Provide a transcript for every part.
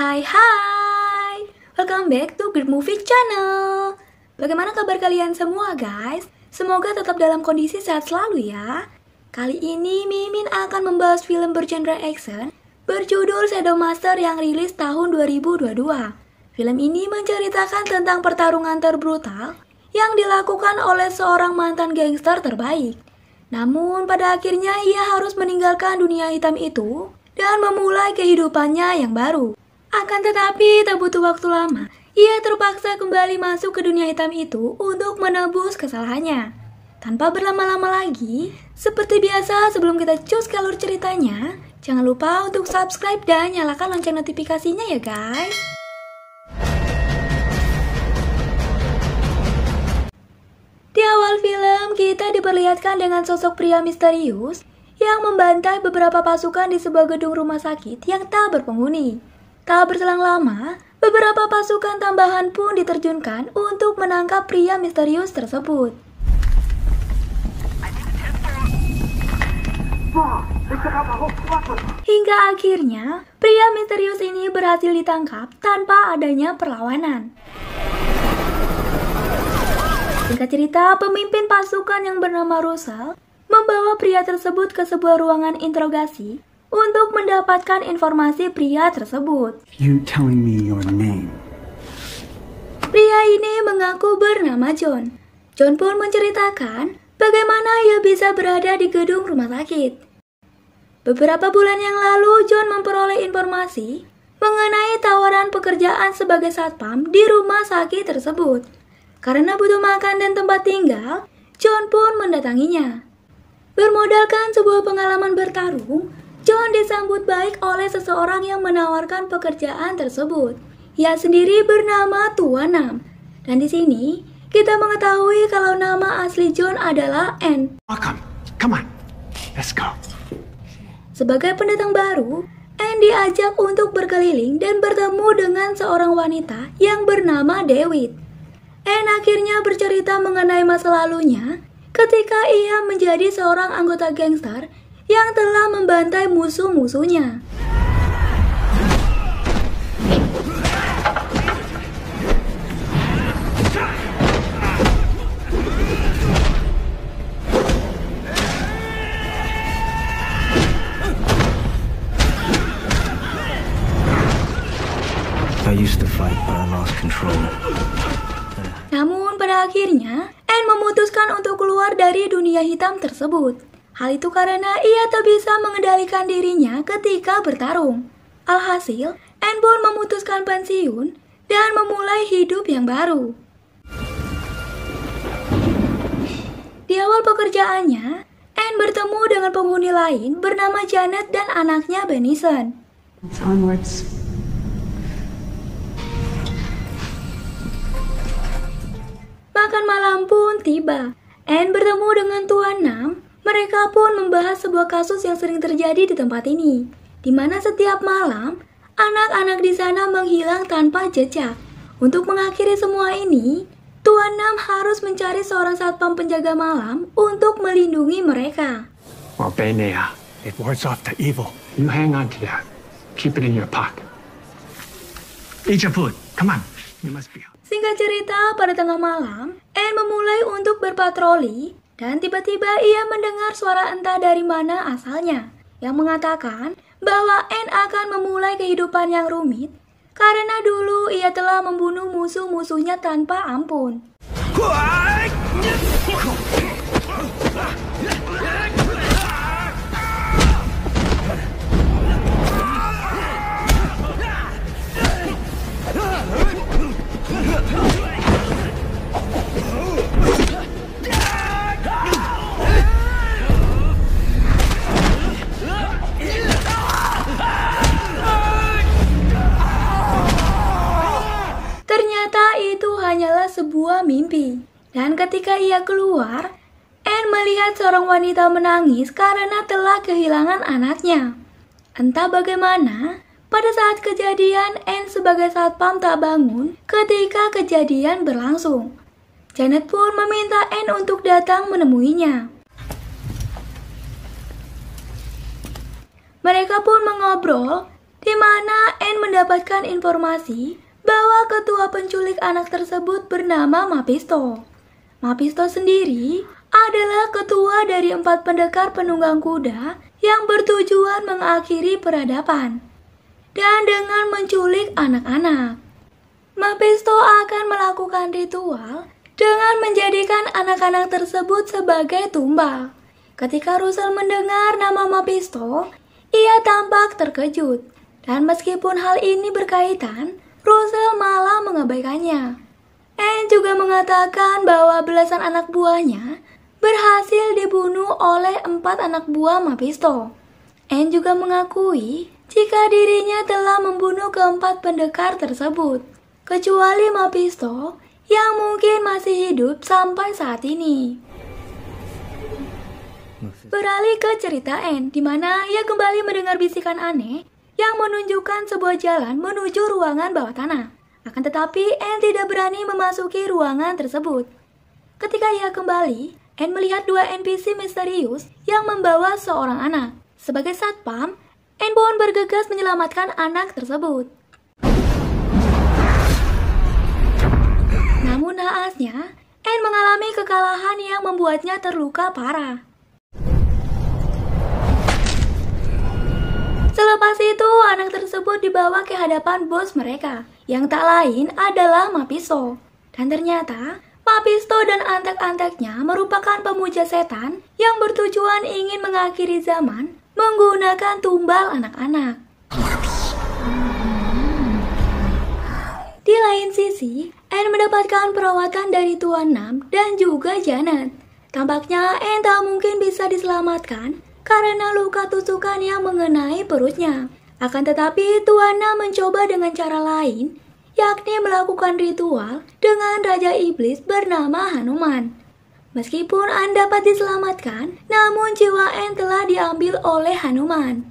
Hai, welcome back to Great Movie Channel. Bagaimana kabar kalian semua guys? Semoga tetap dalam kondisi sehat selalu ya. Kali ini Mimin akan membahas film bergenre action berjudul Shadow Master yang rilis tahun 2022. Film ini menceritakan tentang pertarungan terbrutal yang dilakukan oleh seorang mantan gangster terbaik. Namun pada akhirnya ia harus meninggalkan dunia hitam itu dan memulai kehidupannya yang baru. Akan tetapi tak butuh waktu lama, ia terpaksa kembali masuk ke dunia hitam itu untuk menebus kesalahannya. Tanpa berlama-lama lagi, seperti biasa sebelum kita cus ke alur ceritanya, jangan lupa untuk subscribe dan nyalakan lonceng notifikasinya ya guys. Di awal film, kita diperlihatkan dengan sosok pria misterius yang membantai beberapa pasukan di sebuah gedung rumah sakit yang tak berpenghuni. Tak berselang lama, beberapa pasukan tambahan pun diterjunkan untuk menangkap pria misterius tersebut. Hingga akhirnya, pria misterius ini berhasil ditangkap tanpa adanya perlawanan. Singkat cerita, pemimpin pasukan yang bernama Russell membawa pria tersebut ke sebuah ruangan interogasi untuk mendapatkan informasi pria tersebut. You telling me your name? Pria ini mengaku bernama John. John pun menceritakan bagaimana ia bisa berada di gedung rumah sakit. Beberapa bulan yang lalu, John memperoleh informasi mengenai tawaran pekerjaan sebagai satpam di rumah sakit tersebut. Karena butuh makan dan tempat tinggal, John pun mendatanginya. Bermodalkan sebuah pengalaman bertarung, John disambut baik oleh seseorang yang menawarkan pekerjaan tersebut. Ia sendiri bernama Tuan Nam. Dan di sini, kita mengetahui kalau nama asli John adalah Anne. Welcome. Come on. Let's go. Sebagai pendatang baru, Anne diajak untuk berkeliling dan bertemu dengan seorang wanita yang bernama Dewitt. Anne akhirnya bercerita mengenai masa lalunya ketika ia menjadi seorang anggota gangster yang telah membantai musuh-musuhnya. I used to fight, but I lost control. Namun pada akhirnya, Anne memutuskan untuk keluar dari dunia hitam tersebut. Hal itu karena ia tak bisa mengendalikan dirinya ketika bertarung. Alhasil, Anne pun memutuskan pensiun dan memulai hidup yang baru. Di awal pekerjaannya, Anne bertemu dengan penghuni lain bernama Janet dan anaknya Benison. Onwards. Makan malam pun tiba. Anne bertemu dengan Tuan Nam. Mereka pun membahas sebuah kasus yang sering terjadi di tempat ini, di mana setiap malam anak-anak di sana menghilang tanpa jejak. Untuk mengakhiri semua ini, Tuan Nam harus mencari seorang satpam penjaga malam untuk melindungi mereka. Well, Bainea, it wards off the evil. You hang on to that. Keep it in your pocket. Ijaput, come on. You must be. Singkat cerita, pada tengah malam, Anne memulai untuk berpatroli dan tiba-tiba ia mendengar suara entah dari mana asalnya yang mengatakan bahwa Anne akan memulai kehidupan yang rumit karena dulu ia telah membunuh musuh-musuhnya tanpa ampun. Ternyata itu hanyalah sebuah mimpi. Dan ketika ia keluar, Anne melihat seorang wanita menangis karena telah kehilangan anaknya. Entah bagaimana, pada saat kejadian Anne sebagai satpam tak bangun ketika kejadian berlangsung. Janet pun meminta Anne untuk datang menemuinya. Mereka pun mengobrol di mana Anne mendapatkan informasi bahwa ketua penculik anak tersebut bernama Mephisto. Mephisto sendiri adalah ketua dari 4 pendekar penunggang kuda yang bertujuan mengakhiri peradaban dan dengan menculik anak-anak. Mephisto akan melakukan ritual dengan menjadikan anak-anak tersebut sebagai tumbal. Ketika Russell mendengar nama Mephisto, ia tampak terkejut. Dan meskipun hal ini berkaitan, Russell malah mengabaikannya. Anne juga mengatakan bahwa belasan anak buahnya berhasil dibunuh oleh 4 anak buah Mephisto. Anne juga mengakui jika dirinya telah membunuh keempat pendekar tersebut, kecuali Mephisto yang mungkin masih hidup sampai saat ini. Beralih ke cerita Anne, di mana ia kembali mendengar bisikan aneh yang menunjukkan sebuah jalan menuju ruangan bawah tanah. Akan tetapi, Anne tidak berani memasuki ruangan tersebut. Ketika ia kembali, Anne melihat 2 NPC misterius yang membawa seorang anak. Sebagai satpam, Anne pun bergegas menyelamatkan anak tersebut. Namun naasnya, Anne mengalami kekalahan yang membuatnya terluka parah. Selepas itu, anak tersebut dibawa ke hadapan bos mereka, yang tak lain adalah Mephisto. Dan ternyata, Mephisto dan antek-anteknya merupakan pemuja setan yang bertujuan ingin mengakhiri zaman menggunakan tumbal anak-anak. Di lain sisi, Anne mendapatkan perawatan dari Tuan Nam dan juga Janet. Tampaknya Anne tak mungkin bisa diselamatkan karena luka tusukan yang mengenai perutnya. Akan tetapi Tuan Nam mencoba dengan cara lain, yakni melakukan ritual dengan Raja Iblis bernama Hanuman. Meskipun Anne dapat diselamatkan, namun jiwa Anne telah diambil oleh Hanuman.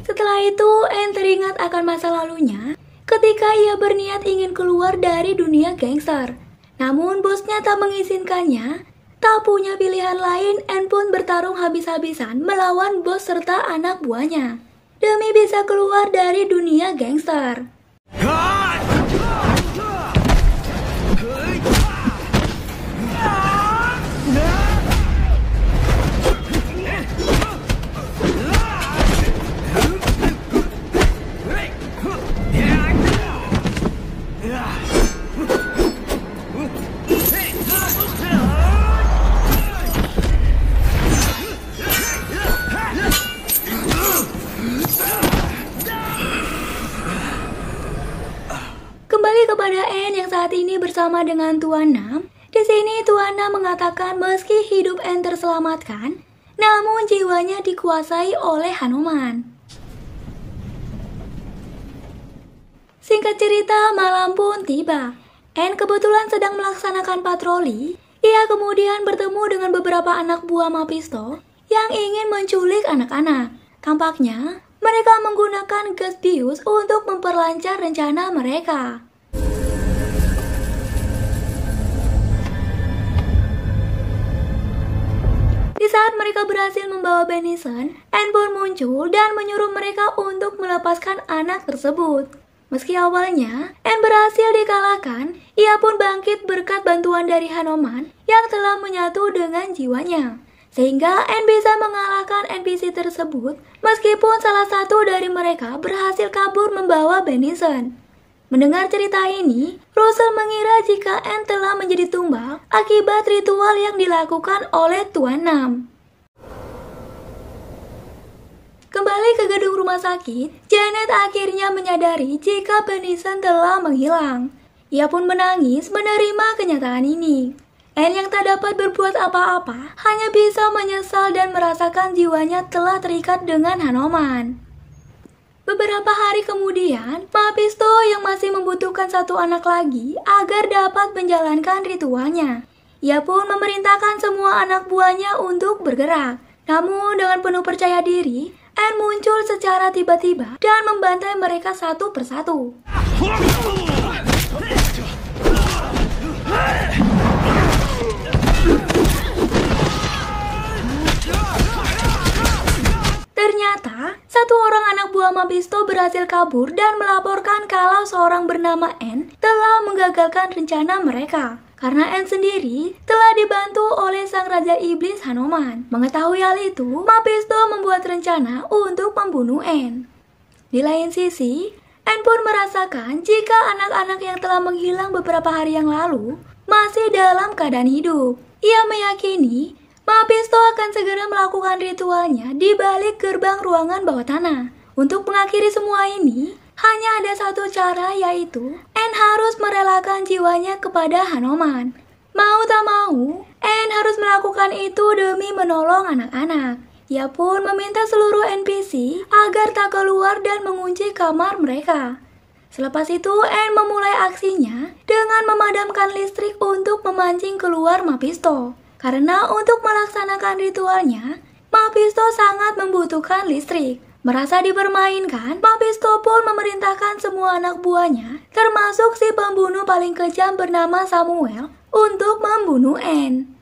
Setelah itu, Anne teringat akan masa lalunya ketika ia berniat ingin keluar dari dunia gangster. Namun bosnya tak mengizinkannya. Tak punya pilihan lain, Anne pun bertarung habis-habisan melawan bos serta anak buahnya demi bisa keluar dari dunia gangster. Kepada Anne yang saat ini bersama dengan Tuan Nam, di sini Tuan Nam mengatakan meski hidup Anne terselamatkan, namun jiwanya dikuasai oleh Hanuman. Singkat cerita, malam pun tiba. Anne kebetulan sedang melaksanakan patroli. Ia kemudian bertemu dengan beberapa anak buah Mephisto yang ingin menculik anak-anak. Tampaknya mereka menggunakan gas bius untuk memperlancar rencana mereka. Di saat mereka berhasil membawa Benison, Anne pun muncul dan menyuruh mereka untuk melepaskan anak tersebut. Meski awalnya Anne berhasil dikalahkan, ia pun bangkit berkat bantuan dari Hanuman yang telah menyatu dengan jiwanya. Sehingga Anne bisa mengalahkan NPC tersebut meskipun salah satu dari mereka berhasil kabur membawa Benison. Mendengar cerita ini, Russell mengira jika Anne telah menjadi tumbal akibat ritual yang dilakukan oleh Tuan Nam. Kembali ke gedung rumah sakit, Janet akhirnya menyadari jika Benison telah menghilang. Ia pun menangis menerima kenyataan ini. Anne yang tak dapat berbuat apa-apa hanya bisa menyesal dan merasakan jiwanya telah terikat dengan Hanuman. Beberapa hari kemudian, Mephisto yang masih membutuhkan satu anak lagi agar dapat menjalankan ritualnya. Ia pun memerintahkan semua anak buahnya untuk bergerak. Namun dengan penuh percaya diri, Anne muncul secara tiba-tiba dan membantai mereka satu persatu. Ternyata, satu orang anak buah Mephisto berhasil kabur dan melaporkan kalau seorang bernama N telah menggagalkan rencana mereka. Karena N sendiri telah dibantu oleh sang Raja Iblis Hanuman. Mengetahui hal itu, Mephisto membuat rencana untuk membunuh N. Di lain sisi, N pun merasakan jika anak-anak yang telah menghilang beberapa hari yang lalu masih dalam keadaan hidup. Ia meyakini Mephisto akan segera melakukan ritualnya di balik gerbang ruangan bawah tanah. Untuk mengakhiri semua ini, hanya ada satu cara, yaitu N harus merelakan jiwanya kepada Hanuman. Mau tak mau, N harus melakukan itu demi menolong anak-anak. Ia pun meminta seluruh NPC agar tak keluar dan mengunci kamar mereka. Selepas itu, N memulai aksinya dengan memadamkan listrik untuk memancing keluar Mephisto. Karena untuk melaksanakan ritualnya, Mephisto sangat membutuhkan listrik. Merasa dipermainkan, Mephisto pun memerintahkan semua anak buahnya, termasuk si pembunuh paling kejam bernama Samuel, untuk membunuh N.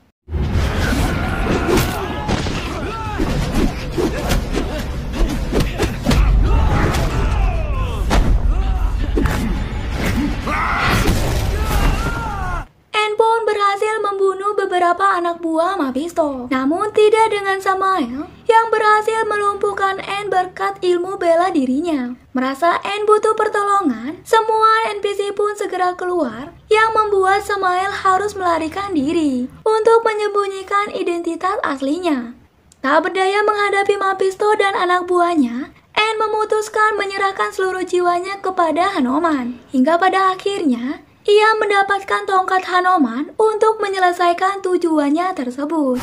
N pun berhasil membunuh beberapa anak buah Mephisto. Namun tidak dengan Samael yang berhasil melumpuhkan N berkat ilmu bela dirinya. Merasa N butuh pertolongan, semua NPC pun segera keluar yang membuat Samael harus melarikan diri untuk menyembunyikan identitas aslinya. Tak berdaya menghadapi Mephisto dan anak buahnya, N memutuskan menyerahkan seluruh jiwanya kepada Hanuman. Hingga pada akhirnya, ia mendapatkan tongkat Hanuman untuk menyelesaikan tujuannya tersebut.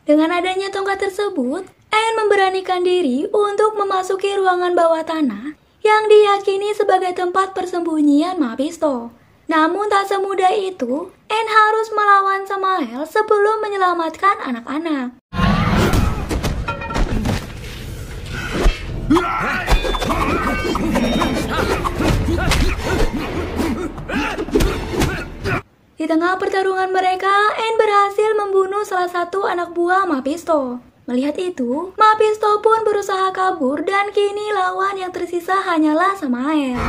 Dengan adanya tongkat tersebut, N memberanikan diri untuk memasuki ruangan bawah tanah yang diyakini sebagai tempat persembunyian Mephisto. Namun tak semudah itu, N harus melawan Samael sebelum menyelamatkan anak-anak. Di tengah pertarungan mereka, N berhasil membunuh salah satu anak buah Mephisto. Melihat itu, Mephisto pun berusaha kabur dan kini lawan yang tersisa hanyalah Samael.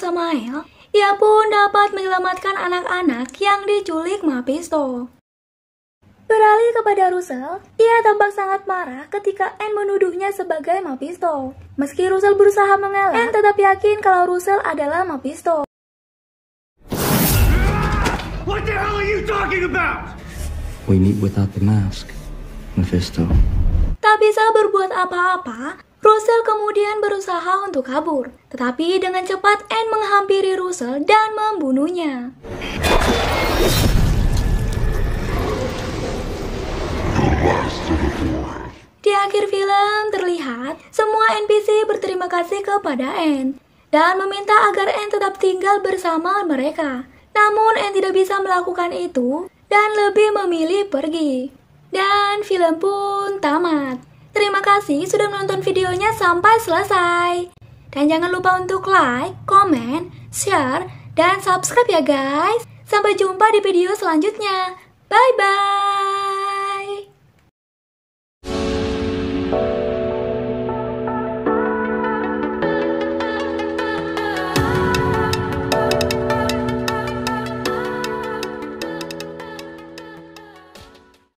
Samael, ia pun dapat menyelamatkan anak-anak yang diculik Mephisto. Beralih kepada Russell, ia tampak sangat marah ketika N menuduhnya sebagai Mephisto. Meski Russell berusaha mengelak, N tetap yakin kalau Russell adalah Mephisto. What the hell are you talking about? We meet without the mask, Mephisto. Tak bisa berbuat apa-apa, Russell kemudian berusaha untuk kabur. Tetapi dengan cepat N menghampiri Russell dan membunuhnya. Di akhir film terlihat semua NPC berterima kasih kepada N dan meminta agar N tetap tinggal bersama mereka. Namun N tidak bisa melakukan itu dan lebih memilih pergi. Dan film pun tamat. Terima kasih sudah menonton videonya sampai selesai. Dan jangan lupa untuk like, komen, share, dan subscribe ya guys. Sampai jumpa di video selanjutnya. Bye-bye.